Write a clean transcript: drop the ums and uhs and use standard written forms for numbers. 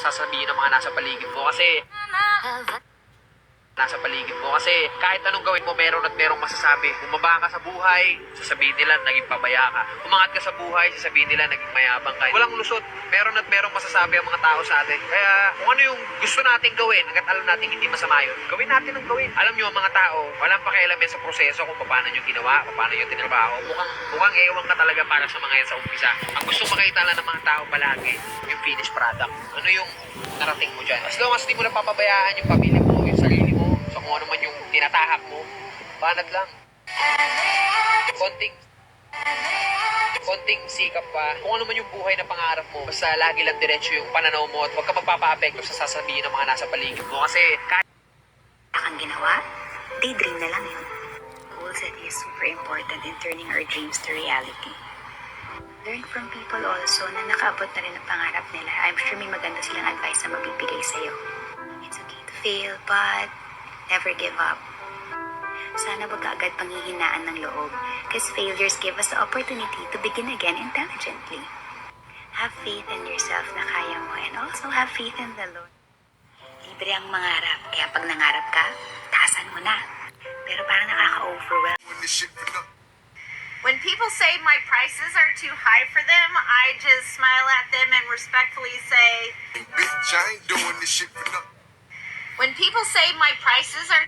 sasabihin ng mga nasa paligid mo kasi kahit anong gawin mo, meron at merong masasabi. Bumaba ka sa buhay, sasabihin nila naging pabaya ka. Umangat ka sa buhay, sasabihin nila naging mayabang ka. Walang lusot, meron at merong masasabi ang mga tao sa atin. Kaya kung ano yung gusto nating gawin, hanggat alam natin hindi masama yun, gawin natin ang gawin. Alam nyo, mga tao, walang pakialam yan sa proseso kung paano nyo ginawa, kung paano nyo tinrabaho. Mukhang ewan ka talaga para sa mga yan sa umpisa. Ang gusto makita lang ng mga tao palagi, yung finished product. Ano yung narating mo dyan? As long as di mo napapabayaan yung pamilya mo, yung sarili mo, so kung ano man yung tinatahak mo, banat lang. Konting sikap pa. Kung ano man yung buhay na pangarap mo, basta lagi lang diretso yung pananaw mo at huwag ka magpapa-apekto sa sasabihin ng mga nasa paligid mo. Kasi kahit kang ginawa, daydream na lang yun. Goal setting is super important in turning our dreams to reality. Learn from people also na nakaabot na rin ang pangarap nila. I'm sure may maganda silang advice na mabibigay sa'yo. It's okay to fail, but never give up. Sana wag ka agad panghihinaan ng loob, because failures give us the opportunity to begin again intelligently. Have faith in yourself na kaya mo, and also have faith in the Lord. Libre ang mangarap, kaya pag nangarap ka, taasan mo na. Pero parang nakaka-overwhelm. When people say my prices are too high for them, I just smile at them and respectfully say, Bitch, I ain't doing this shit for nothing. when people say my prices are